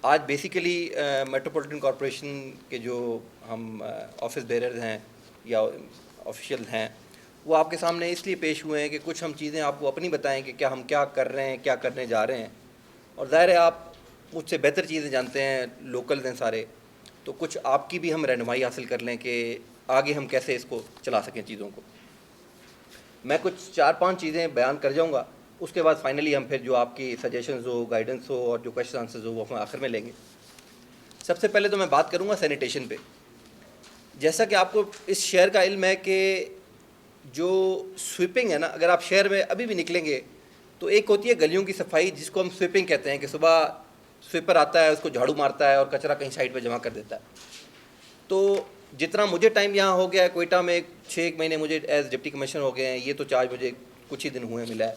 آج basically metropolitan corporation کے جو ہم آفس بیررز ہیں یا آفیشیل ہیں وہ آپ کے سامنے اس لیے پیش ہوئے ہیں کہ کچھ ہم چیزیں آپ کو اپنی بتائیں کہ کیا ہم کیا کر رہے ہیں، کیا کرنے جا رہے ہیں. اور ظاہر ہے آپ مجھ سے بہتر چیزیں جانتے ہیں، لوکلز ہیں سارے، تو کچھ آپ کی بھی ہم رہنمائی حاصل کر لیں کہ آگے ہم کیسے اس کو چلا سکیں چیزوں کو. میں کچھ 4-5 چیزیں بیان کر جاؤں گا، اس کے بعد فائنلی ہم پھر جو آپ کی سجیشنز ہو، گائیڈنس ہو اور جو کویشچن آنسرز ہو وہ ہم آخر میں لیں گے. سب سے پہلے تو میں بات کروں گا سینیٹیشن پہ. جیسا کہ آپ کو اس شہر کا علم ہے کہ جو سویپنگ ہے نا، اگر آپ شہر میں ابھی بھی نکلیں گے تو ایک ہوتی ہے گلیوں کی صفائی جس کو ہم سویپنگ کہتے ہیں، کہ صبح سویپر آتا ہے، اس کو جھاڑو مارتا ہے اور کچرا کہیں سائڈ پہ جمع کر دیتا ہے. تو جتنا مجھے ٹائم یہاں ہو گیا ہے کوئٹہ میں، 6 مہینے مجھے ایز ڈپٹی کمشنر ہو گئے ہیں، یہ تو چارج مجھے کچھ ہی دن ہوئے ملا ہے.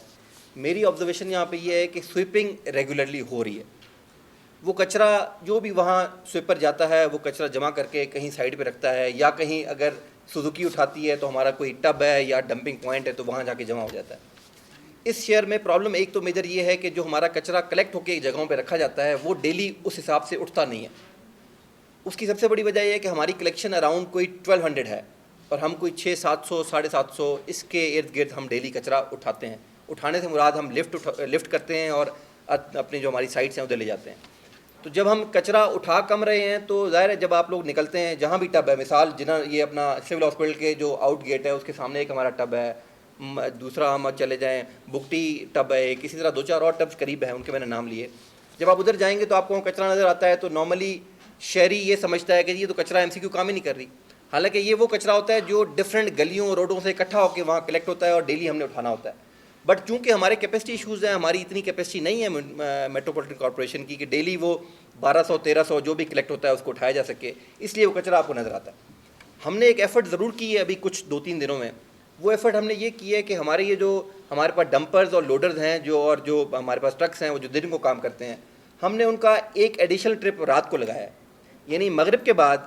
میری آبزرویشن یہاں پہ یہ ہے کہ سویپنگ ریگولرلی ہو رہی ہے. وہ کچرا جو بھی وہاں سویپر جاتا ہے وہ کچرا جمع کر کے کہیں سائڈ پہ رکھتا ہے، یا کہیں اگر سوزوکی اٹھاتی ہے تو ہمارا کوئی ٹب ہے یا ڈمپنگ پوائنٹ ہے تو وہاں جا کے جمع ہو جاتا ہے. اس شہر میں پرابلم ایک تو میجر یہ ہے کہ جو ہمارا کچرا کلیکٹ ہو کے جگہوں پہ رکھا جاتا ہے وہ ڈیلی اس حساب سے اٹھتا نہیں ہے. اس کی سب سے بڑی وجہ یہ ہے کہ ہماری کلیکشن اراؤنڈ کوئی 1200 ہے اور ہم کوئی 600-700 750 اس کے ارد گرد ہم ڈیلی کچرا اٹھاتے ہیں. اٹھانے سے مراد ہم لفٹ کرتے ہیں اور اپنی جو ہماری سائٹس ہیں ادھر لے جاتے ہیں. تو جب ہم کچرا اٹھا کم رہے ہیں تو ظاہر ہے جب آپ لوگ نکلتے ہیں جہاں بھی ٹب ہے، مثال جنہاں یہ اپنا سول ہاسپٹل کے جو آؤٹ گیٹ ہے اس کے سامنے ایک ہمارا ٹب ہے، دوسرا ہم چلے جائیں بگٹی ٹب ہے، اسی طرح 2-4 اور ٹبس قریب ہیں، ان کے میں نے نام لیے. جب آپ ادھر جائیں گے تو آپ کو کچرا نظر آتا ہے تو نارملی شہری یہ سمجھتا ہے کہ یہ تو کچرا ایم سی کیو کام ہی نہیں کر رہی، حالانکہ یہ وہ کچرا ہوتا ہے جو ڈفرینٹ گلیوں روڈوں سے اکٹھا ہو کے وہاں کلیکٹ ہوتا ہے اور ڈیلی ہم نے اٹھانا ہوتا ہے. بٹ چونکہ ہمارے کیپیسٹی ایشوز ہیں، ہماری اتنی کیپیسٹی نہیں ہے میٹروپولیٹن کارپوریشن کی کہ ڈیلی وہ 1200-1300 جو بھی کلیکٹ ہوتا ہے اس کو اٹھایا جا سکے، اس لیے وہ کچرا آپ کو نظر آتا ہے. ہم نے ایک ایفرٹ ضرور کی ہے ابھی کچھ 2-3 دنوں میں. وہ ایفرٹ ہم نے یہ کی ہے کہ ہمارے یہ جو ہمارے پاس ڈمپرز اور لوڈرز ہیں جو ہمارے پاس ٹرکس ہیں وہ جو دن کو کام کرتے ہیں، ہم نے ان کا ایک ایڈیشنل ٹرپ رات کو لگایا ہے. یعنی مغرب کے بعد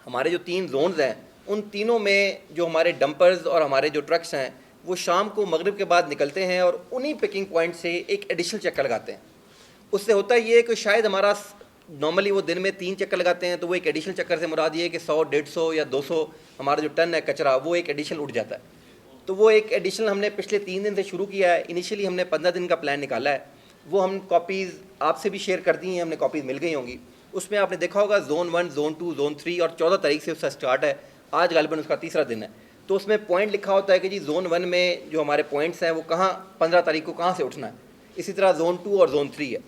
ہمارے جو 3 زونز ہیں ان تینوں میں جو ہمارے ڈمپرز اور ہمارے جو ٹرکس ہیں وہ شام کو مغرب کے بعد نکلتے ہیں اور انہی پکنگ پوائنٹ سے ایک ایڈیشنل چکر لگاتے ہیں. اس سے ہوتا یہ ہے کہ شاید ہمارا نارملی وہ دن میں 3 چکر لگاتے ہیں تو وہ ایک ایڈیشنل چکر سے مراد یہ ہے کہ 100-150 یا 200 ہمارا جو ٹن ہے کچرا وہ ایک ایڈیشنل اٹھ جاتا ہے. تو وہ ایک ایڈیشنل ہم نے پچھلے 3 دن سے شروع کیا ہے. انیشلی ہم نے 15 دن کا پلان نکالا ہے، وہ ہم کاپیز آپ سے بھی شیئر کر دی ہیں، ہم نے کاپیز مل گئی ہوں گی. اس میں آپ نے دیکھا ہوگا زون 1، زون 2، زون 3 اور 14 تاریخ سے اس کا اسٹارٹ ہے. آج غالباً اس کا تیسرا دن ہے. تو اس میں پوائنٹ لکھا ہوتا ہے کہ جی زون 1 میں جو ہمارے پوائنٹس ہیں وہ کہاں 15 تاریخ کو کہاں سے اٹھنا ہے. اسی طرح زون 2 اور زون 3 ہے.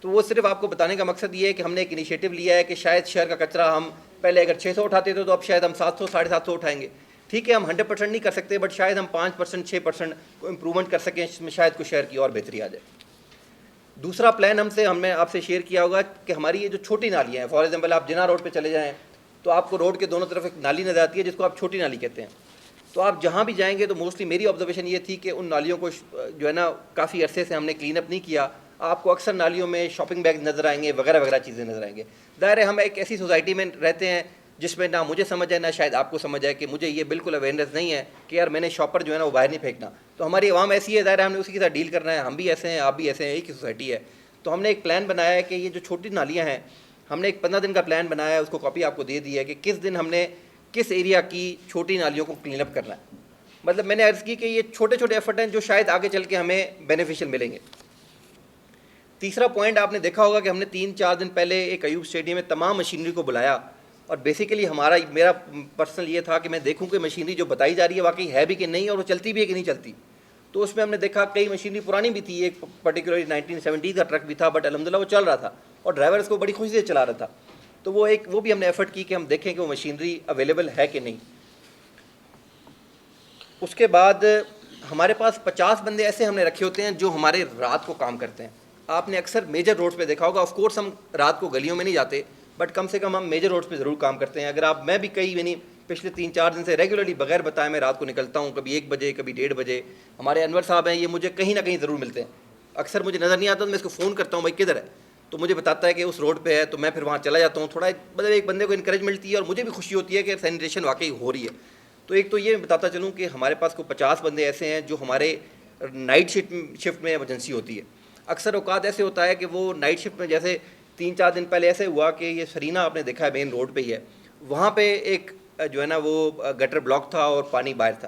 تو وہ صرف آپ کو بتانے کا مقصد یہ ہے کہ ہم نے ایک انیشیٹو لیا ہے کہ شاید شہر کا کچرا ہم پہلے اگر 600 اٹھاتے تھے تو اب شاید ہم 700-750 اٹھائیں گے. ٹھیک ہے ہم 100% نہیں کر سکتے بٹ شاید ہم 5%, 6% کو امپرومنٹ کر سکیں، اس میں شاید کچھ شہر کی اور بہتری آ جائے. دوسرا پلان ہم نے آپ سے شیئر کیا ہوگا کہ ہماری یہ جو چھوٹی نالیاں ہیں، فار ایگزامپل آپ جناح روڈ پہ چلے جائیں تو آپ کو روڈ کے دونوں طرف ایک نالی نظر آتی ہے جس کو آپ چھوٹی نالی کہتے ہیں. تو آپ جہاں بھی جائیں گے تو موسٹلی میری آبزرویشن یہ تھی کہ ان نالیوں کو جو ہے نا کافی عرصے سے ہم نے کلین اپ نہیں کیا. آپ کو اکثر نالیوں میں شاپنگ بیگ نظر آئیں گے، وغیرہ وغیرہ چیزیں نظر آئیں گے. ظاہر ہے ہم ایک ایسی سوسائٹی میں رہتے ہیں جس میں نہ مجھے سمجھ ہے نہ شاید آپ کو سمجھ ہے کہ مجھے یہ بالکل اویئرنیس نہیں ہے کہ یار میں نے شاپر جو ہے نا وہ باہر نہیں پھینکنا. تو ہماری عوام ایسی ہے، ظاہر ہے ہم نے اسی کے ساتھ ڈیل کرنا ہے. ہم بھی ایسے ہیں، آپ بھی ایسے ہیں، ایک ہی سوسائٹی ہے. تو ہم نے ایک پلان بنایا ہے کہ یہ جو چھوٹی نالیاں ہیں ہم نے ایک 15 دن کا پلان بنایا ہے، اس کو کاپی آپ کو دے دی ہے کہ کس دن ہم نے کس ایریا کی چھوٹی نالیوں کو کلین اپ کرنا ہے. مطلب میں نے عرض کی کہ یہ چھوٹے چھوٹے ایفرٹ ہیں جو شاید آگے چل کے ہمیں بینیفیشیل ملیں گے. تیسرا پوائنٹ آپ نے دیکھا ہوگا کہ ہم نے 3-4 دن پہلے ایک ایوب اسٹیڈیم میں تمام مشینری کو بلایا اور بیسیکلی میرا پرسنل یہ تھا کہ میں دیکھوں کہ مشینری جو بتائی جا رہی ہے واقعی ہے بھی کہ نہیں اور وہ چلتی بھی ہے کہ نہیں چلتی. تو اس میں ہم نے دیکھا کئی مشینری پرانی بھی تھی، ایک پرٹیکولرلی 1970 کا ٹرک بھی تھا بٹ الحمدللہ وہ چل رہا تھا اور ڈرائیور اس کو بڑی خوشی سے چلا رہا تھا. تو وہ بھی ہم نے ایفرٹ کی کہ ہم دیکھیں کہ وہ مشینری اویلیبل ہے کہ نہیں. اس کے بعد ہمارے پاس 50 بندے ایسے ہم نے رکھے ہوتے ہیں جو ہمارے رات کو کام کرتے ہیں. آپ نے اکثر میجر روڈز پہ دیکھا ہوگا، آف کورس ہم رات کو گلیوں میں نہیں جاتے بٹ کم سے کم ہم میجر روڈز پہ ضرور کام کرتے ہیں. اگر میں بھی یعنی پچھلے 3-4 دن سے ریگولرلی بغیر بتائے میں رات کو نکلتا ہوں، کبھی 1 بجے کبھی 1:30 بجے. ہمارے انور صاحب ہیں، یہ مجھے کہیں نہ کہیں ضرور ملتے ہیں. اکثر مجھے نظر نہیں آتا تو میں اس کو فون کرتا ہوں بھائی کدھر ہے، تو مجھے بتاتا ہے کہ اس روڈ پہ ہے. تو میں پھر وہاں چلا جاتا ہوں. تھوڑا مطلب ایک بندے کو انکریج ملتی ہے اور مجھے بھی خوشی ہوتی ہے کہ سینیٹیشن واقعی ہو رہی ہے. تو ایک تو یہ بتاتا چلوں کہ ہمارے پاس کو 50 بندے ایسے ہیں جو ہمارے نائٹ شفٹ میں ایمرجنسی ہوتی ہے. اکثر اوقات ایسے ہوتا ہے کہ وہ نائٹ شفٹ میں جیسے 3-4 دن پہلے ایسے ہوا کہ یہ سرینا آپ نے دیکھا ہے مین روڈ پہ ہی ہے, وہاں پہ ایک جو ہے نا وہ گٹر بلاک تھا اور پانی باہر تھا.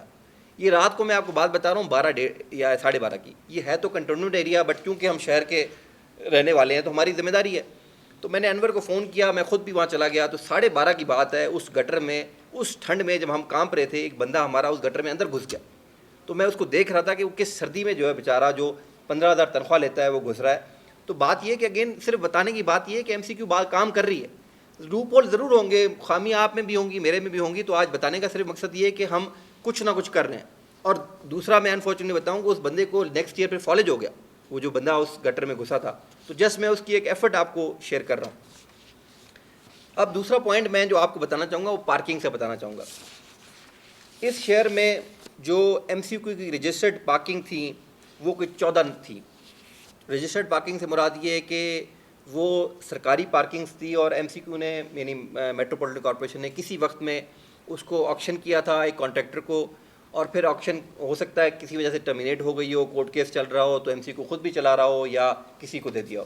یہ رات کو میں آپ کو بات بتا رہا ہوں 12 یا 12:30 کی. یہ ہے تو کنٹونمنٹ ایریا, بٹ کیونکہ ہم شہر کے رہنے والے ہیں تو ہماری ذمہ داری ہے. تو میں نے انور کو فون کیا, میں خود بھی وہاں چلا گیا. تو 12:30 کی بات ہے, اس گٹر میں اس ٹھنڈ میں جب ہم کام رہے تھے, ایک بندہ ہمارا اس گٹر میں اندر گھس گیا. تو میں اس کو دیکھ رہا تھا کہ وہ کس سردی میں جو ہے بیچارہ, جو 15,000 تنخواہ لیتا ہے, وہ گھس رہا ہے. تو بات یہ کہ اگین صرف بتانے کی بات یہ ہے کہ ایم سی کیو بات کام کر رہی ہے. لوپ ہول ضرور ہوں گے, خامیاں آپ میں بھی ہوں گی, میرے میں بھی ہوں گی. تو آج بتانے کا صرف مقصد یہ ہے کہ ہم کچھ نہ کچھ کر رہے ہیں. اور دوسرا میں انفارچونیٹلی بتاؤں کہ اس بندے کو نیکسٹ ایئر پہ فالج ہو گیا, وہ جو بندہ اس گٹر میں گھسا تھا. تو جسٹ میں اس کی ایک ایفرٹ آپ کو شیئر کر رہا ہوں. اب دوسرا پوائنٹ میں جو آپ کو بتانا چاہوں گا وہ پارکنگ سے بتانا چاہوں گا. اس شہر میں جو ایم سی کیو کی رجسٹرڈ پارکنگ تھیں وہ کوئی 14 تھی. رجسٹرڈ پارکنگ سے مراد یہ ہے کہ وہ سرکاری پارکنگس تھی, اور ایم سی کیو نے یعنی میٹروپولیٹن کارپوریشن نے کسی وقت میں اس کو آکشن کیا تھا ایک کانٹریکٹر کو, اور پھر آکشن ہو سکتا ہے کسی وجہ سے ٹرمینیٹ ہو گئی ہو, کورٹ کیس چل رہا ہو, تو ایم سی کو خود بھی چلا رہا ہو یا کسی کو دے دیا ہو.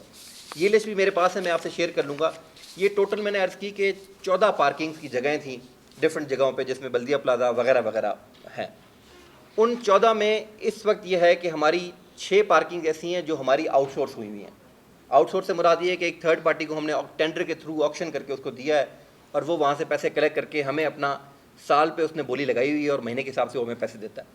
یہ لسٹ بھی میرے پاس ہے, میں آپ سے شیئر کر لوں گا. یہ ٹوٹل میں نے عرض کی کہ 14 پارکنگس کی جگہیں تھیں ڈفرینٹ جگہوں پہ, جس میں بلدیہ پلازا وغیرہ وغیرہ ہیں. ان 14 میں اس وقت یہ ہے کہ ہماری 6 پارکنگ ایسی ہیں جو ہماری آؤٹ سورس ہوئی ہوئی ہیں. آؤٹ سورس سے مراد یہ ہے کہ ایک تھرڈ پارٹی کو ہم نے ٹینڈر کے تھرو آکشن کر کے اس کو دیا ہے, اور وہ وہاں سے پیسے کلیکٹ کر کے ہمیں اپنا سال پہ اس نے بولی لگائی ہوئی ہے, اور مہینے کے حساب سے وہ ہمیں پیسے دیتا ہے.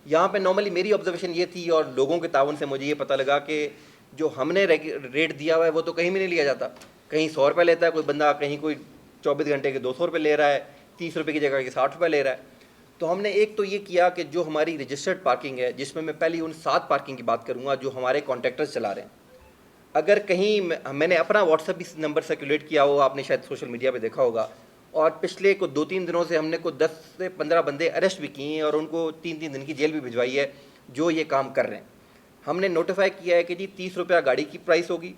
یہاں پہ نارملی میری آبزرویشن یہ تھی, اور لوگوں کے تعاون سے مجھے یہ پتہ لگا کہ جو ہم نے ریٹ دیا ہوا ہے وہ تو کہیں بھی نہیں لیا جاتا. کہیں 100 روپے لیتا ہے کوئی بندہ, کہیں کوئی 24 گھنٹے کے 200 روپے لے رہا ہے, 30 روپے کی جگہ کے 60 روپے لے رہا ہے. تو ہم نے ایک تو یہ کیا کہ جو ہماری رجسٹرڈ پارکنگ ہے, جس میں پہلی ان 7 پارکنگ کی بات کروں گا جو ہمارے کانٹریکٹرز چلا رہے ہیں. اگر کہیں میں نے اپنا واٹس ایپ بھی نمبر سرکولیٹ کیا ہو, آپ نے شاید سوشل میڈیا پہ دیکھا ہوگا, اور پچھلے کو 2-3 دنوں سے ہم نے کو 10 سے 15 بندے اریسٹ بھی کیے ہیں, اور ان کو 3-3 دن کی جیل بھی بھجوائی ہے جو یہ کام کر رہے ہیں. ہم نے نوٹیفائی کیا ہے کہ جی 30 روپیہ گاڑی کی پرائس ہوگی,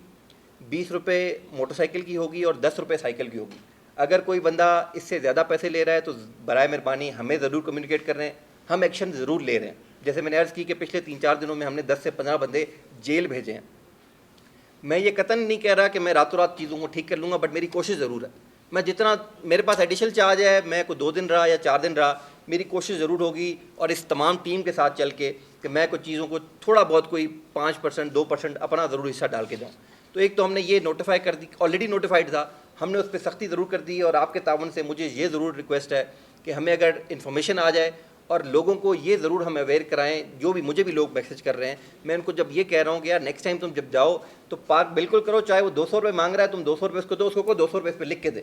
20 روپے موٹر سائیکل کی ہوگی, اور 10 روپے سائیکل کی ہوگی. اگر کوئی بندہ اس سے زیادہ پیسے لے رہا ہے تو برائے مہربانی ہمیں ضرور کمیونیکیٹ کر رہے ہیں, ہم ایکشن ضرور لے رہے ہیں. جیسے میں نے عرض کی کہ پچھلے 3-4 دنوں میں ہم نے 10 سے 15 بندے جیل بھیجے ہیں. میں یہ قطعاً نہیں کہہ رہا کہ میں راتوں رات چیزوں کو ٹھیک کر لوں گا, بٹ میری کوشش ضرور ہے. میں جتنا میرے پاس ایڈیشنل چارج ہے, میں کوئی 2 دن رہا یا 4 دن رہا, میری کوشش ضرور ہوگی, اور اس تمام ٹیم کے ساتھ چل کے کہ میں کچھ چیزوں کو تھوڑا بہت کوئی 5% 2% اپنا ضرور حصہ ڈال کے جاؤں. تو ایک تو ہم نے یہ نوٹیفائی کر دی, آلریڈی نوٹیفائڈ تھا, ہم نے اس پہ سختی ضرور کر دی. اور آپ کے تعاون سے مجھے یہ ضرور ریکویسٹ ہے کہ ہمیں اگر انفارمیشن آ جائے, اور لوگوں کو یہ ضرور ہم اویئر کرائیں, جو بھی مجھے بھی لوگ میسج کر رہے ہیں, میں ان کو جب یہ کہہ رہا ہوں کہ یار نیکسٹ ٹائم تم جب جاؤ تو پارک بالکل کرو, چاہے وہ 200 روپے مانگ رہا ہے, تم 200 روپے اس کو دو, اس کو 200 روپے اس پہ لکھ کے دے.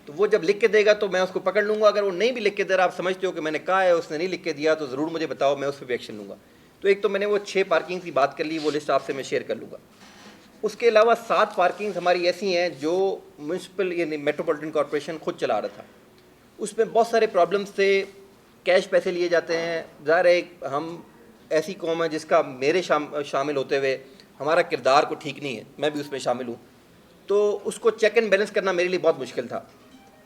تو وہ جب لکھ کے دے گا تو میں اس کو پکڑ لوں گا. اگر وہ نہیں بھی لکھ کے دے رہا, آپ سمجھتے ہو کہ میں نے کہا ہے اس نے نہیں لکھ کے دیا, تو ضرور مجھے بتاؤ, میں اس پہ بھی ایکشن لوں گا. تو ایک تو میں نے وہ 6 پارکنگ کی بات کر لی, وہ لسٹ آپ سے میں شیئر کر لوں گا. اس کے علاوہ 7 پارکنگز ہماری ایسی ہیں جو میونسپل یعنی میٹروپولیٹن کارپوریشن خود چلا رہا تھا. اس میں بہت سارے پرابلمس تھے, کیش پیسے لیے جاتے ہیں. ظاہر ہے ہم ایسی قوم ہے جس کا میرے شامل ہوتے ہوئے ہمارا کردار کو ٹھیک نہیں ہے, میں بھی اس میں شامل ہوں, تو اس کو چیک اینڈ بیلنس کرنا میرے لیے بہت مشکل تھا.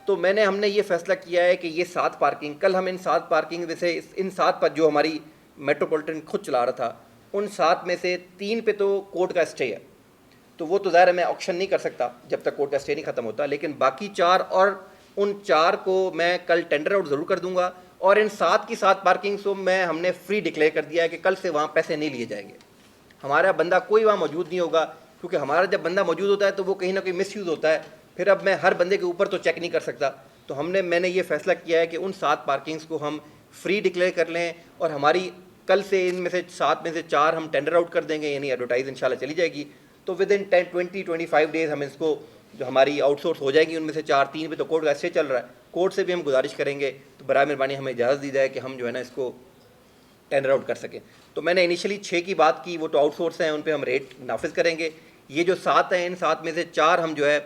تو ہم نے یہ فیصلہ کیا ہے کہ یہ 7 پارکنگ, کل ہم ان 7 پارکنگ میں سے ان 7 پر جو ہماری میٹروپولیٹن خود چلا رہا تھا, ان 7 میں سے 3 پہ تو کورٹ کا اسٹے ہے, تو وہ تو ظاہر ہے میں آکشن نہیں کر سکتا جب تک کورٹ کا اسٹے نہیں ختم ہوتا. لیکن باقی 4 اور ان 4 کو میں کل ٹینڈر آؤٹ ضرور کر دوں گا. اور ان 7 کی 7 پارکنگس کو ہم نے فری ڈکلیئر کر دیا ہے کہ کل سے وہاں پیسے نہیں لیے جائیں گے. ہمارا بندہ کوئی وہاں موجود نہیں ہوگا, کیونکہ ہمارا جب بندہ موجود ہوتا ہے تو وہ کہیں نہ کہیں مس یوز ہوتا ہے. پھر اب میں ہر بندے کے اوپر تو چیک نہیں کر سکتا. تو میں نے یہ فیصلہ کیا ہے کہ ان 7 پارکنگس کو ہم فری ڈکلیئر کر لیں, اور ہماری کل سے ان میں سے 7 میں سے 4 ہم ٹینڈر آؤٹ کر دیں گے, یعنی ایڈورٹائز انشاءاللہ چلی جائے گی. تو ود ان 20-25 ڈیز ہم اس کو جو ہماری آؤٹ سورس ہو جائے گی, ان میں سے 4-3 پہ تو کورٹ کا اسٹے چل رہا ہے, کورٹ سے بھی ہم گزارش کریں گے تو برائے مہربانی ہمیں اجازت دی جائے کہ ہم جو ہے نا اس کو ٹینڈر آؤٹ کر سکیں. تو میں نے انیشلی 6 کی بات کی, وہ تو آؤٹ سورس ہیں, ان پہ ہم ریٹ نافذ کریں گے. یہ جو 7 ہیں, ان 7 میں سے 4 ہم جو ہے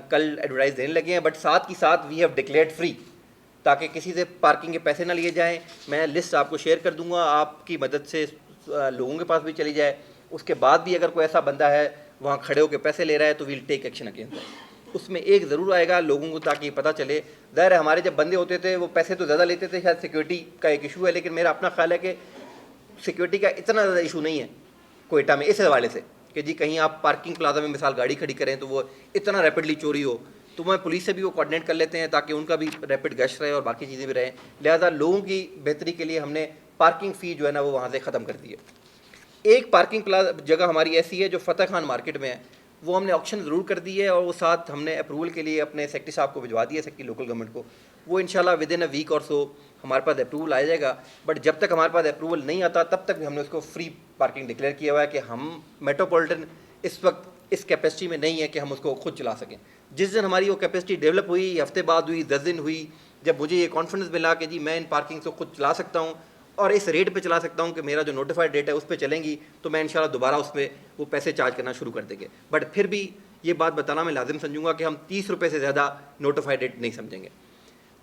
کل ایڈورٹائز دینے لگے ہیں, بٹ 7 کی 7 وی ہیو ڈکلیئرڈ فری, تاکہ کسی سے پارکنگ کے پیسے نہ لیے جائیں. میں لسٹ آپ کو شیئر کر دوں گا, آپ کی مدد سے لوگوں کے پاس بھی چلی جائے. اس کے بعد بھی اگر کوئی ایسا بندہ ہے وہاں کھڑے ہو کے پیسے لے رہا ہے تو we'll take action against that. اس میں ایک ضرور آئے گا لوگوں کو, تاکہ پتہ چلے. ظاہر ہے ہمارے جب بندے ہوتے تھے وہ پیسے تو زیادہ لیتے تھے, شاید سیکورٹی کا ایک ایشو ہے, لیکن میرا اپنا خیال ہے کہ سیکورٹی کا اتنا زیادہ ایشو نہیں ہے کوئٹہ میں اس حوالے سے کہ جی کہیں آپ پارکنگ پلازا میں مثال گاڑی کھڑی کریں تو وہ اتنا ریپڈلی چوری ہو، تو وہ پولیس سے بھی وہ کوآرڈینیٹ کر لیتے ہیں تاکہ ان کا بھی ریپڈ گشت رہے اور باقی چیزیں بھی رہیں. لہٰذا لوگوں کی بہتری کے لیے ہم نے پارکنگ فی جو ہے نا وہ وہاں سے ختم کر دی ہے. ایک پارکنگ جگہ ہماری ایسی ہے جو فتح خان مارکیٹ میں ہے، وہ ہم نے آپشن ضرور کر دی ہے اور وہ ساتھ ہم نے اپروول کے لیے اپنے سیکٹری صاحب کو بھجوا دیا ہے، سیکٹری لوکل گورنمنٹ کو. وہ انشاءاللہ ود ان اے ویک اور سو ہمارے پاس اپروول آ جائے گا. بٹ جب تک ہمارے پاس اپروول نہیں آتا تب تک بھی ہم نے اس کو فری پارکنگ ڈکلیئر کیا ہوا ہے کہ ہم میٹروپولیٹن اس وقت اس کیپیسٹی میں نہیں ہے کہ ہم اس کو خود چلا سکیں. جس دن ہماری وہ کیپیسٹی ڈیولپ ہوئی، ہفتے بعد ہوئی، 10 دن ہوئی، جب مجھے یہ کانفیڈنس ملا کہ جی میں ان پارکنگ کو خود چلا سکتا ہوں اور اس ریٹ پہ چلا سکتا ہوں کہ میرا جو نوٹیفائڈ ریٹ ہے اس پہ چلیں گی، تو میں انشاءاللہ دوبارہ اس پہ وہ پیسے چارج کرنا شروع کر دیں گے. بٹ پھر بھی یہ بات بتانا میں لازم سمجھوں گا کہ ہم 30 روپے سے زیادہ نوٹیفائڈ ریٹ نہیں سمجھیں گے.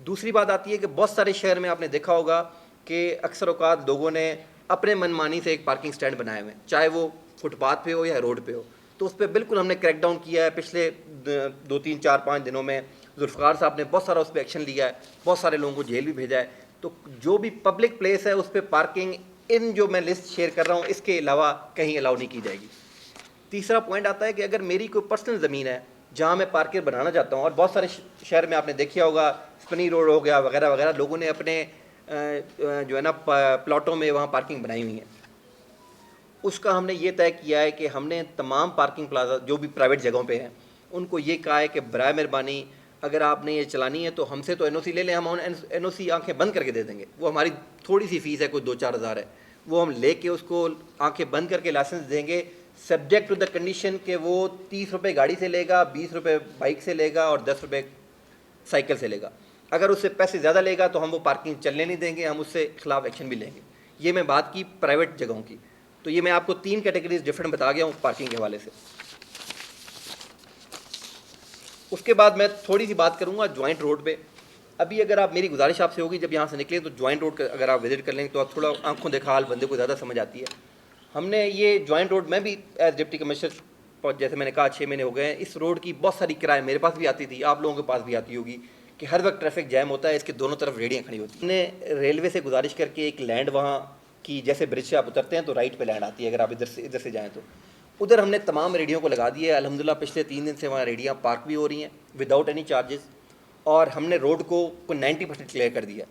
دوسری بات آتی ہے کہ بہت سارے شہر میں آپ نے دیکھا ہوگا کہ اکثر اوقات لوگوں نے اپنے من مانی سے ایک پارکنگ سٹینڈ بنائے ہوئے ہیں، چاہے وہ فٹ پاتھ پہ ہو یا روڈ پہ ہو. تو اس پہ بالکل ہم نے کریک ڈاؤن کیا ہے. پچھلے 2 3 4 5 دنوں میں ذوالفقار صاحب نے بہت سارا اس پہ ایکشن لیا ہے، بہت سارے لوگوں کو جیل بھی بھیجا ہے. تو جو بھی پبلک پلیس ہے اس پہ پارکنگ ان جو میں لسٹ شیئر کر رہا ہوں اس کے علاوہ کہیں الاؤ نہیں کی جائے گی. تیسرا پوائنٹ آتا ہے کہ اگر میری کوئی پرسنل زمین ہے جہاں میں پارکر بنانا چاہتا ہوں، اور بہت سارے شہر میں آپ نے دیکھا ہوگا اسپنی روڈ ہو گیا وغیرہ وغیرہ، لوگوں نے اپنے جو ہے نا پلاٹوں میں وہاں پارکنگ بنائی ہوئی ہیں. اس کا ہم نے یہ طے کیا ہے کہ ہم نے تمام پارکنگ پلازا جو بھی پرائیویٹ جگہوں پہ ہیں ان کو یہ کہا ہے کہ برائے مہربانی اگر آپ نے یہ چلانی ہے تو ہم سے تو این او سی لے لیں، ہم این او سی آنکھیں بند کر کے دے دیں گے. وہ ہماری تھوڑی سی فیس ہے، کوئی 2 4 ہزار ہے، وہ ہم لے کے اس کو آنکھیں بند کر کے لائسنس دیں گے، سبجیکٹ ٹو دا کنڈیشن کہ وہ 30 روپے گاڑی سے لے گا، 20 روپے بائک سے لے گا اور 10 روپے سائیکل سے لے گا. اگر اس سے پیسے زیادہ لے گا تو ہم وہ پارکنگ چلنے نہیں دیں گے، ہم اس سے خلاف ایکشن بھی لیں گے. یہ میں بات کی پرائیویٹ جگہوں کی. تو یہ میں آپ کو 3 کیٹیگریز ڈفرینٹ بتا گیا ہوں پارکنگ کے حوالے سے. اس کے بعد میں تھوڑی سی بات کروں گا جوائنٹ روڈ پہ. ابھی اگر آپ میری گزارش آپ سے ہوگی جب یہاں سے نکلیں تو جوائنٹ روڈ اگر آپ وزٹ کر لیں تو آپ تھوڑا آنکھوں دیکھا حال بندے کو زیادہ سمجھ آتی ہے. ہم نے یہ جوائنٹ روڈ میں بھی ایز ڈپٹی کمشنر جیسے میں نے کہا 6 مہینے ہو گئے ہیں، اس روڈ کی بہت ساری کرائے میرے پاس بھی آتی تھی، آپ لوگوں کے پاس بھی آتی ہوگی کہ ہر وقت ٹریفک جیم ہوتا ہے، اس کے دونوں طرف ریڑیاں کھڑی ہوتی ہیں. ہم نے ریلوے سے گزارش کر کے ایک لینڈ وہاں کی، جیسے برج سے آپ اترتے ہیں تو رائٹ پہ لینڈ آتی ہے، اگر آپ ادھر سے جائیں تو ادھر ہم نے تمام ریڈیوں کو لگا دی ہے. الحمدللہ پچھلے 3 دن سے وہاں ریڈیاں پارک بھی ہو رہی ہیں وداؤٹ اینی چارجز، اور ہم نے روڈ کو 90% کلیئر کر دیا.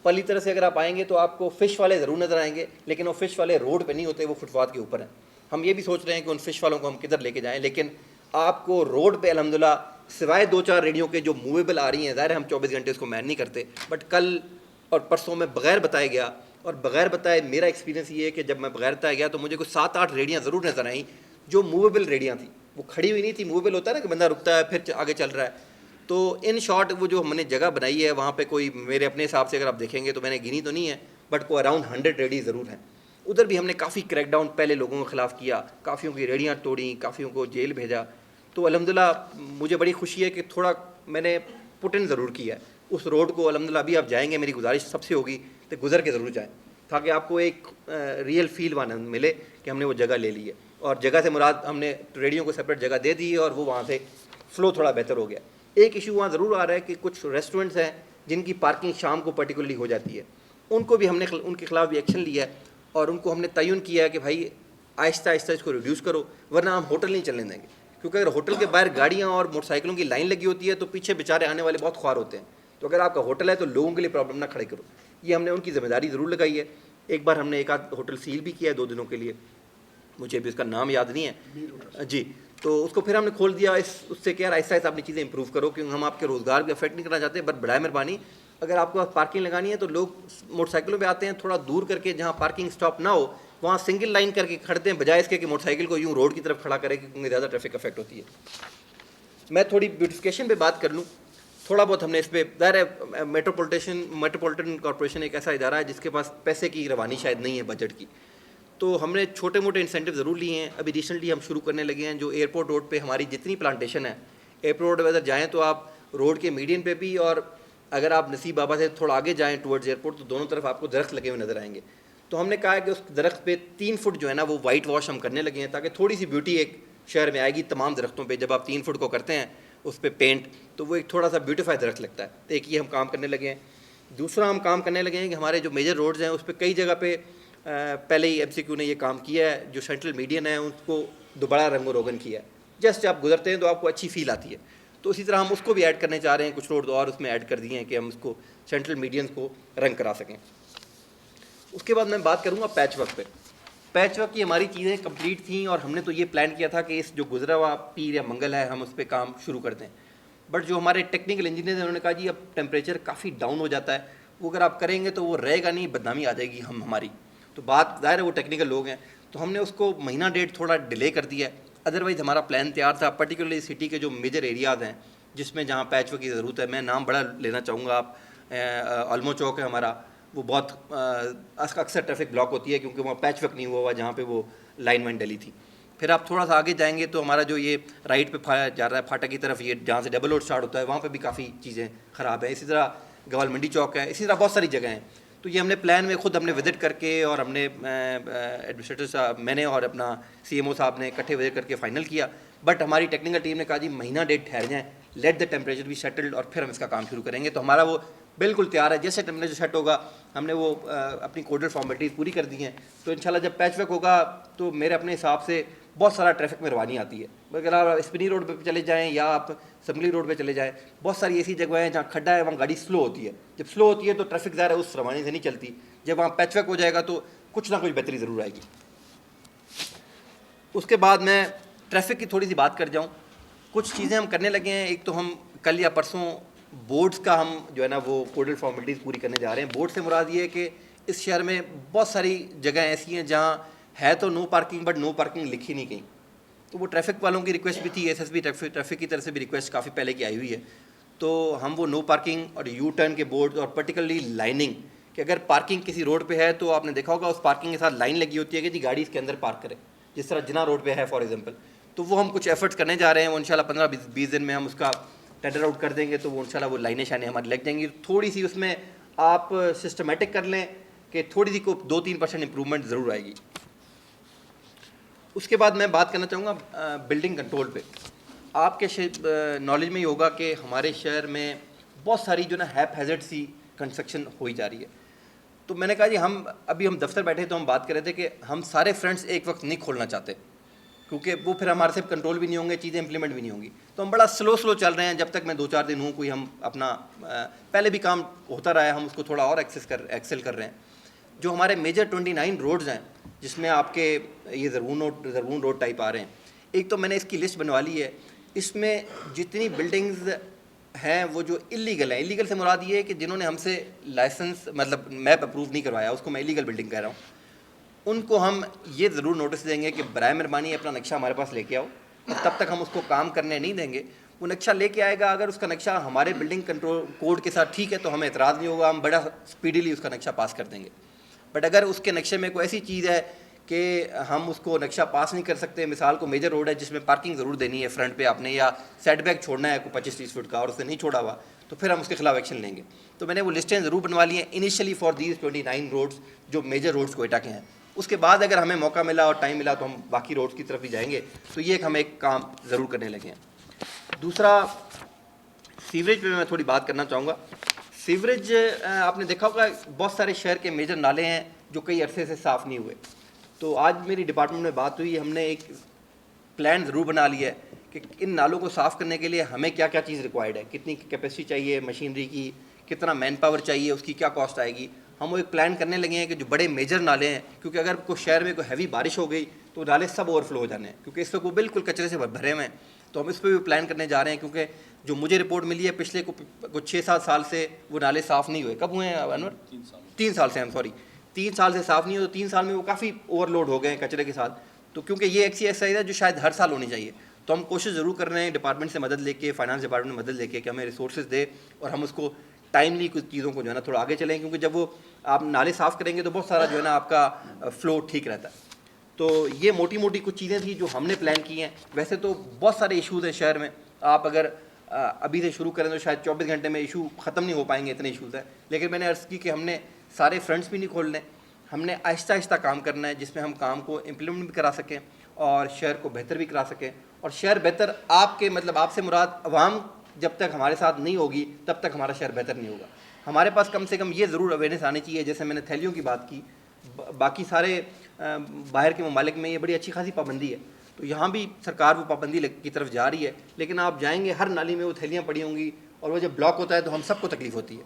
پلی طرح سے اگر آپ آئیں گے تو آپ کو فش والے ضرور نظر آئیں گے، لیکن وہ فش والے روڈ پہ نہیں ہوتے، وہ فٹ پاتھ کے اوپر ہیں. ہم یہ بھی سوچ رہے ہیں کہ ان فش والوں کو ہم کدھر لے کے جائیں، لیکن آپ کو روڈ پہ الحمدللہ سوائے 2 4 ریڈیوں کے جو موویبل آ رہی ہیں، ظاہر ہم 24 گھنٹے اس کو مین نہیں کرتے، بٹ کل اور پرسوں میں بغیر بتائے گیا، اور بغیر بتائے میرا ایکسپیرینس یہ ہے کہ جب میں بغیر بتایا گیا تو مجھے کوئی 7 8 ریڈیاں ضرور نظر آئیں جو موویبل ریڈیاں تھیں. وہ کھڑی ہوئی نہیں تھی، موویبل ہوتا ہے نا کہ بندہ رکتا ہے پھر آگے چل رہا ہے. تو ان شارٹ وہ جو ہم نے جگہ بنائی ہے وہاں پہ کوئی میرے اپنے حساب سے اگر آپ دیکھیں گے تو میں نے گنی تو نہیں ہے، بٹ کوئی اراؤنڈ 100 ریڈی ضرور ہیں. ادھر بھی ہم نے کافی کریک ڈاؤن پہلے لوگوں کے خلاف کیا، کافیوں کی ریڑیاں توڑیں، کافیوں کو جیل بھیجا. تو الحمدللہ مجھے بڑی خوشی ہے کہ تھوڑا میں نے پٹ ان ضرور کیا ہے اس روڈ کو. الحمدللہ ابھی آپ جائیں گے، میری گزارش سب سے ہوگی کہ گزر کے ضرور جائیں تاکہ آپ کو ایک ریئل فیل وہاں ملے کہ ہم نے وہ جگہ لے لی ہے. اور جگہ سے مراد ہم نے ریڈیوں کو سپریٹ جگہ دے دی ہے اور وہ وہاں سے فلو تھوڑا بہتر ہو گیا. ایک ایشو وہاں ضرور آ رہا ہے کہ کچھ ریسٹورنٹس ہیں جن کی پارکنگ شام کو پرٹیکولرلی ہو جاتی ہے، ان کو بھی ہم نے ان کے خلاف بھی ایکشن لیا ہے اور ان کو ہم نے تعین کیا ہے کہ بھائی آہستہ آہستہ اس کو ریڈیوس کرو، ورنہ ہم ہوٹل نہیں چلنے دیں گے. کیونکہ اگر ہوٹل کے باہر گاڑیاں اور موٹر سائیکلوں کی لائن لگی ہوتی ہے تو پیچھے بیچارے آنے والے بہت خوار ہوتے ہیں. تو اگر آپ کا ہوٹل ہے تو لوگوں کے لیے پرابلم نہ کھڑے کرو. یہ ہم نے ان کی ذمہ داری ضرور لگائی ہے. ایک بار ہم نے ایک آدھ ہوٹل سیل بھی کیا ہے 2 دنوں کے لیے، مجھے بھی اس کا نام یاد نہیں ہے جی. تو اس کو پھر ہم نے کھول دیا. اس سے کیا آہستہ آہستہ اپنی چیزیں امپروو کرو، کیونکہ ہم آپ کے روزگار بھی افیکٹ نہیں کرنا چاہتے. بٹ برائے مہربانی اگر آپ کو پارکنگ لگانی ہے تو لوگ موٹر سائیکلوں پہ آتے ہیں، تھوڑا دور کر کے جہاں پارکنگ اسٹاپ نہ ہو وہاں سنگل لائن کر کے کھڑتے ہیں، بجائے اس کے کہ موٹر سائیکل کو یوں روڈ کی طرف کھڑا کرے کیونکہ زیادہ ٹریفک افیکٹ ہوتی ہے. میں تھوڑی بیوٹیفکیشن پہ بات کر لوں. تھوڑا بہت ہم نے اس پہ، ظاہر ہے میٹروپولیٹن کارپوریشن ایک ایسا ادارہ ہے جس کے پاس پیسے کی روانی شاید نہیں ہے بجٹ کی، تو ہم نے چھوٹے موٹے انسینٹیو ضرور لیے ہیں. ابھی ریسنٹلی ہم شروع کرنے لگے ہیں جو ایئرپورٹ روڈ پہ ہماری جتنی پلانٹیشن ہے، ایئرپورٹ روڈ اگر جائیں تو آپ روڈ کے میڈین پہ بھی، اور اگر آپ نصیب بابا سے تھوڑا آگے جائیں ٹورڈز ایئرپورٹ تو دونوں طرف آپ کو درخت لگے ہوئے نظر آئیں گے. تو ہم نے کہا ہے کہ اس درخت پہ 3 فٹ جو ہے نا وہ وائٹ واش ہم کرنے لگے ہیں تاکہ تھوڑی سی بیوٹی ایک شہر میں آئے گی. تمام درختوں پہ جب آپ 3 فٹ کو کرتے ہیں اس پہ پینٹ تو وہ ایک تھوڑا سا بیوٹیفائی درخت لگتا ہے. تو ایک یہ ہم کام کرنے لگے ہیں. دوسرا ہم کام کرنے لگے ہیں کہ ہمارے جو میجر روڈز ہیں اس پہ کئی جگہ پہ پہلے ہی MCQ نے یہ کام کیا ہے, جو سینٹرل میڈین ہے اس کو دوبارہ رنگ و روغن کیا ہے. جسٹ آپ گزرتے ہیں تو آپ کو اچھی فیل آتی ہے. تو اسی طرح ہم اس کو بھی ایڈ کرنے چاہ رہے ہیں, کچھ روڈ اور اس میں ایڈ کر دیے ہیں کہ ہم اس کو سینٹرل میڈینز کو رنگ کرا سکیں. اس کے بعد میں بات کروں گا پیچ ورک پہ. پیچ ورک کی ہماری چیزیں کمپلیٹ تھیں اور ہم نے تو یہ پلان کیا تھا کہ اس جو گزرا ہوا پیر یا منگل ہے ہم اس پہ کام شروع کر دیں. بٹ جو ہمارے ٹیکنیکل انجینئر ہیں انہوں نے کہا جی اب ٹیمپریچر کافی ڈاؤن ہو جاتا ہے, وہ اگر آپ کریں گے تو وہ رہے گا نہیں, بدنامی آ جائے گی ہماری. تو بات ظاہر ہے وہ ٹیکنیکل لوگ ہیں, تو ہم نے اس کو مہینہ ڈیڑھ تھوڑا ڈیلے کر دیا ہے. ادروائز ہمارا پلان تیار تھا, پرٹیکولرلی سٹی کے جو میجر ایریاز ہیں جس میں جہاں پیچ ورک کی ضرورت ہے. میں نام بڑا لینا چاہوں گا, آپ علمو چوک ہے ہمارا, وہ بہت اکثر ٹریفک بلاک ہوتی ہے کیونکہ وہاں پیچ ورک نہیں ہوا ہوا جہاں پہ وہ لائن وائن ڈلی تھی. پھر آپ تھوڑا سا آگے جائیں گے تو ہمارا جو یہ رائٹ پہ جا رہا ہے پھاٹک کی طرف, یہ جہاں سے ڈبل روڈ اسٹارٹ ہوتا ہے وہاں پہ بھی کافی چیزیں خراب ہیں. اسی طرح گوال منڈی چوک ہے, اسی طرح بہت ساری جگہیں ہیں. تو یہ ہم نے پلان میں خود ہم نے وزٹ کر کے اور ہم نے ایڈمنسٹریٹر صاحب, میں نے اور اپنا CMO صاحب نے اکٹھے وزٹ کر کے فائنل کیا. بٹ ہماری ٹیکنیکل ٹیم نے کہا جی مہینہ ڈیڑھ ٹھہر جائیں, لیٹ دا ٹیمپریچر بھی سیٹلڈ, اور پھر ہم اس کا کام شروع کریں گے. تو ہمارا وہ بالکل تیار ہے, جیسے ٹیمپریچر سیٹ ہوگا ہم نے وہ اپنی کوڈر فارمیلٹیز پوری کر دی ہیں. تو انشاءاللہ جب پیچ ورک ہوگا تو میرے اپنے حساب سے بہت سارا ٹریفک میں روانی آتی ہے. اگر آپ اسپنی روڈ پہ چلے جائیں یا آپ اسمبلی روڈ پہ چلے جائیں, بہت ساری ایسی جگہیں ہیں جہاں کھڈا ہے, وہاں گاڑی سلو ہوتی ہے. جب سلو ہوتی ہے تو ٹریفک ظاہر ہے اس روانی سے نہیں چلتی. جب وہاں پیچ ورک ہو جائے گا تو کچھ نہ کچھ بہتری ضرور آئے گی. اس کے بعد میں ٹریفک کی تھوڑی سی بات کر جاؤں. کچھ چیزیں ہم کرنے لگے ہیں. ایک تو ہم کل یا پرسوں بورڈز کا ہم جو ہے نا وہ کوڈل فارمیلٹیز پوری کرنے جا رہے ہیں. بورڈ سے مراد یہ ہے کہ اس شہر میں بہت ساری جگہیں ایسی ہیں جہاں ہے تو no parking but no parking لکھی نہیں گئی. تو وہ ٹریفک والوں کی ریکویسٹ بھی تھی, SSB ٹریفک کی طرف سے بھی ریکویسٹ کافی پہلے کی آئی ہوئی ہے. تو ہم وہ نو پارکنگ اور یو ٹرن کے بورڈ اور پرٹیکولرلی لائننگ, کہ اگر پارکنگ کسی روڈ پہ ہے تو آپ نے دیکھا ہوگا اس پارکنگ کے ساتھ لائن لگی ہوتی ہے کہ جی گاڑی اس کے اندر پارک کرے, جس طرح جنا روڈ پہ ہے فار ایگزامپل. تو وہ ہم کچھ ایفرٹس کرنے جا رہے ہیں, وہ انشاءاللہ 15-20 دن میں ہم اس کا ٹینڈر آؤٹ کر دیں گے. تو وہ انشاءاللہ وہ لائنیں شائنیں ہماری لگ جائیں گی. تھوڑی سی اس میں آپ سسٹمیٹک کر لیں کہ تھوڑی سی کو 2-3% امپرومنٹ ضرور آئے گی. اس کے بعد میں بات کرنا چاہوں گا بلڈنگ کنٹرول پہ. آپ کے نالج میں یہ ہوگا کہ ہمارے شہر میں بہت ساری جو نا ہیپ ہیزرڈ سی کنسٹرکشن ہوئی جا رہی ہے. تو میں نے کہا جی ہم دفتر بیٹھے تو ہم بات کر رہے تھے کہ ہم سارے فرنٹس ایک وقت نہیں کھولنا چاہتے, کیونکہ وہ پھر ہمارے سے کنٹرول بھی نہیں ہوں گے, چیزیں امپلیمنٹ بھی نہیں ہوں گی. تو ہم بڑا سلو چل رہے ہیں. جب تک میں 2-4 دن ہوں کوئی ہم اپنا پہلے بھی کام ہوتا رہا ہے, ہم اس کو تھوڑا اور ایکسل کر رہے ہیں. جو ہمارے میجر 29 روڈز ہیں جس میں آپ کے یہ زرغون روڈ ٹائپ آ رہے ہیں, ایک تو میں نے اس کی لسٹ بنوا لی ہے. اس میں جتنی بلڈنگز ہیں وہ جو ایلیگل ہیں, ایلیگل سے مراد یہ ہے کہ جنہوں نے ہم سے لائسنس مطلب میپ اپروو نہیں کروایا, اس کو میں ایلیگل بلڈنگ کہہ رہا ہوں, ان کو ہم یہ ضرور نوٹس دیں گے کہ برائے مہربانی اپنا نقشہ ہمارے پاس لے کے آؤ. تب تک ہم اس کو کام کرنے نہیں دیں گے. وہ نقشہ لے کے آئے گا, اگر اس کا نقشہ ہمارے بلڈنگ کنٹرول کوڈ کے ساتھ ٹھیک ہے تو ہمیں اعتراض نہیں ہوگا, ہم بڑا اسپیڈیلی اس کا نقشہ پاس کر دیں گے. بٹ اگر اس کے نقشے میں کوئی ایسی چیز ہے کہ ہم اس کو نقشہ پاس نہیں کر سکتے, مثال کو میجر روڈ ہے جس میں پارکنگ ضرور دینی ہے فرنٹ پہ آپ نے, یا سیٹ بیک چھوڑنا ہے کوئی 25-30 فٹ کا اور اس نے نہیں چھوڑا ہوا, تو پھر ہم اس کے خلاف ایکشن لیں گے. تو میں نے وہ لسٹیں ضرور بنوا لی ہیں انیشلی فار دیز 29 روڈز جو میجر روڈز کوئٹہ کے ہیں. اس کے بعد اگر ہمیں موقع ملا اور ٹائم ملا تو ہم باقی روڈز کی طرف بھی جائیں گے. تو یہ ہم ایک کام ضرور کرنے لگے ہیں. دوسرا سیوریج پہ میں تھوڑی بات کرنا چاہوں گا. سیوریج آپ نے دیکھا ہوگا بہت سارے شہر کے میجر نالے ہیں جو کئی عرصے سے صاف نہیں ہوئے. تو آج میری ڈپارٹمنٹ میں بات ہوئی, ہم نے ایک پلان ضرور بنا لیا ہے کہ ان نالوں کو صاف کرنے کے لیے ہمیں کیا کیا چیز ریکوائرڈ ہے, کتنی کیپیسٹی چاہیے مشینری کی, کتنا مین پاور چاہیے, اس کی کیا کاسٹ آئے گی. ہم وہ ایک پلان کرنے لگے ہیں کہ جو بڑے میجر نالے ہیں, کیونکہ اگر کوئی شہر میں کوئی ہیوی بارش ہو گئی تو نالے سب اوور فلو ہو جانے ہیں, کیونکہ اس وقت وہ بالکل کچرے سے بھرے ہوئے ہیں. تو ہم اس پہ بھی پلان کرنے جا رہے ہیں, کیونکہ جو مجھے رپورٹ ملی ہے پچھلے کچھ 6-7 سال سے وہ نالے صاف نہیں ہوئے. کب ہوئے ہیں انور؟ 3 سال سے. 3 سال سے صاف نہیں ہوئے. تو 3 سال میں وہ کافی اوور لوڈ ہو گئے ہیں کچرے کے ساتھ. تو کیونکہ یہ ایک ایکسرسائز ہے جو شاید ہر سال ہونی چاہیے, تو ہم کوشش ضرور کر رہے ہیں ڈپارٹمنٹ سے مدد لے کے, فائنانس ڈپارٹمنٹ سے مدد لے کے کہ ہمیں ریسورسز دے اور ہم اس کو ٹائملی کچھ چیزوں کو جو ہے نا تھوڑا آگے چلیں, کیونکہ جب وہ آپ نالے صاف کریں گے تو بہت سارا جو ہے نا آپ کا فلو ٹھیک رہتا ہے. تو یہ موٹی موٹی کچھ چیزیں تھیں جو ہم نے پلان کی ہیں. ویسے تو بہت سارے ایشوز ہیں شہر میں, آپ اگر ابھی سے شروع کریں تو شاید 24 گھنٹے میں ایشو ختم نہیں ہو پائیں گے, اتنے ایشوز ہیں. لیکن میں نے عرض کی کہ ہم نے سارے فرنٹس بھی نہیں کھولنے, ہم نے آہستہ آہستہ کام کرنا ہے جس میں ہم کام کو امپلیمنٹ بھی کرا سکیں اور شہر کو بہتر بھی کرا سکیں. اور شہر بہتر آپ کے مطلب آپ سے مراد عوام جب تک ہمارے ساتھ نہیں ہوگی تب تک ہمارا شہر بہتر نہیں ہوگا. ہمارے پاس کم سے کم یہ ضرور اویئرنیس آنی چاہیے, جیسے میں نے تھیلیوں کی بات کی, باقی سارے باہر کے ممالک میں یہ بڑی اچھی خاصی پابندی ہے، تو یہاں بھی سرکار وہ پابندی کی طرف جا رہی ہے، لیکن آپ جائیں گے ہر نالی میں وہ تھیلیاں پڑی ہوں گی، اور وہ جب بلاک ہوتا ہے تو ہم سب کو تکلیف ہوتی ہے.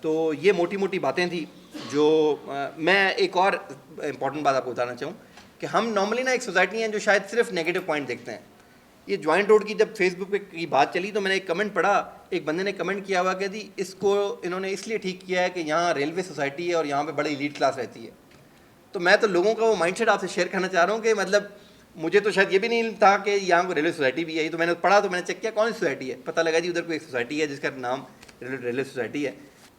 تو یہ موٹی موٹی باتیں تھیں جو میں ایک اور امپورٹنٹ بات آپ کو بتانا چاہوں کہ ہم نارملی نا ایک سوسائٹی ہیں جو شاید صرف نیگیٹو پوائنٹ دیکھتے ہیں. یہ جوائنٹ روڈ کی جب فیس بک پہ کی بات چلی تو میں نے ایک کمنٹ پڑھا، ایک بندے نے کمنٹ کیا ہوا کہ جی اس کو انہوں نے اس لیے ٹھیک کیا ہے کہ یہاں ریلوے سوسائٹی ہے اور یہاں پہ بڑی ایلیٹ کلاس رہتی ہے. تو میں تو لوگوں کا وہ مائنڈ سیٹ آپ سے شیئر کرنا چاہ رہا ہوں کہ مطلب مجھے تو شاید یہ بھی نہیں تھا کہ یہاں کو ریلوے سوسائٹی بھی ہے. تو میں نے پڑھا تو میں نے چیک کیا کون سی سوسائٹی ہے، پتہ لگا جی ادھر کوئی ایک سوسائٹی ہے جس کا نام ریلوے سوسائٹی ہے.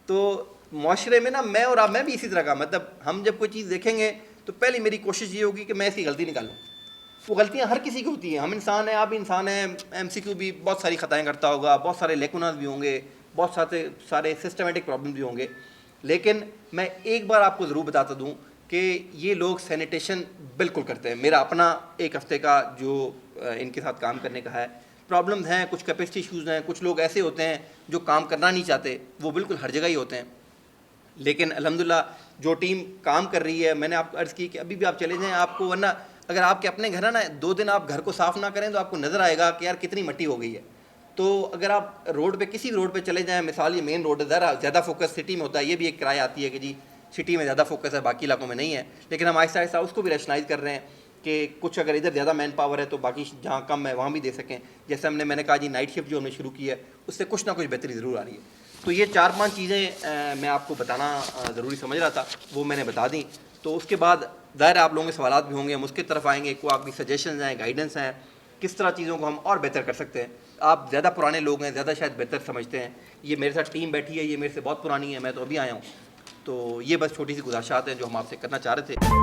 تو معاشرے میں نا میں اور آپ میں بھی اسی طرح کا، مطلب ہم جب کوئی چیز دیکھیں گے تو پہلی میری کوشش یہ ہوگی کہ میں ایسی غلطی نکالوں. وہ غلطیاں ہر کسی کی ہوتی ہیں، ہم انسان ہیں، آپ بھی انسان ہیں، ایم سی کیو بھی بہت ساری خطائیں کرتا ہوگا، بہت سارے لیکوناز بھی ہوں گے، بہت سارے سسٹمیٹک پرابلمس بھی ہوں گے. لیکن میں ایک بار آپ کو ضرور بتاتا دوں کہ یہ لوگ سینیٹیشن بالکل کرتے ہیں. میرا اپنا ایک ہفتے کا جو ان کے ساتھ کام کرنے کا ہے، پرابلمز ہیں، کچھ کیپیسٹی ایشوز ہیں، کچھ لوگ ایسے ہوتے ہیں جو کام کرنا نہیں چاہتے، وہ بالکل ہر جگہ ہی ہوتے ہیں. لیکن الحمدللہ جو ٹیم کام کر رہی ہے، میں نے آپ کو عرض کی کہ ابھی بھی آپ چلے جائیں، آپ کو ورنہ اگر آپ کے اپنے گھر ہے نا 2 دن آپ گھر کو صاف نہ کریں تو آپ کو نظر آئے گا کہ یار کتنی مٹی ہو گئی ہے. تو اگر آپ روڈ پہ کسی بھی روڈ پہ چلے جائیں، مثال یہ مین روڈ ہے، زیادہ فوکس سٹی میں ہوتا ہے، یہ بھی ایک کرایہ آتی ہے کہ جی سٹی میں زیادہ فوکس ہے باقی علاقوں میں نہیں ہے. لیکن ہم آہستہ آہستہ اس کو بھی ریشنائز کر رہے ہیں کہ کچھ اگر ادھر زیادہ مین پاور ہے تو باقی جہاں کم ہے وہاں بھی دے سکیں. جیسے میں نے کہا جی نائٹ شفٹ جو ہم نے شروع کی ہے اس سے کچھ نہ کچھ بہتری ضرور آ رہی ہے. تو یہ 4-5 چیزیں میں آپ کو بتانا ضروری سمجھ رہا تھا، وہ میں نے بتا دیں. تو اس کے بعد ظاہر آپ لوگوں کے سوالات بھی ہوں گے، ہم اس کی طرف آئیں گے، کوئی آپ کی سجیشنز ہیں، گائیڈنس ہیں، کس طرح چیزوں کو ہم اور بہتر کر سکتے ہیں. آپ زیادہ پرانے لوگ ہیں، زیادہ شاید بہتر سمجھتے ہیں. یہ میرے ساتھ ٹیم بیٹھی ہے، یہ میرے سے بہت پرانی ہے، میں تو ابھی آیا ہوں. تو یہ بس چھوٹی سی گزارشات ہیں جو ہم آپ سے کرنا چاہ رہے تھے.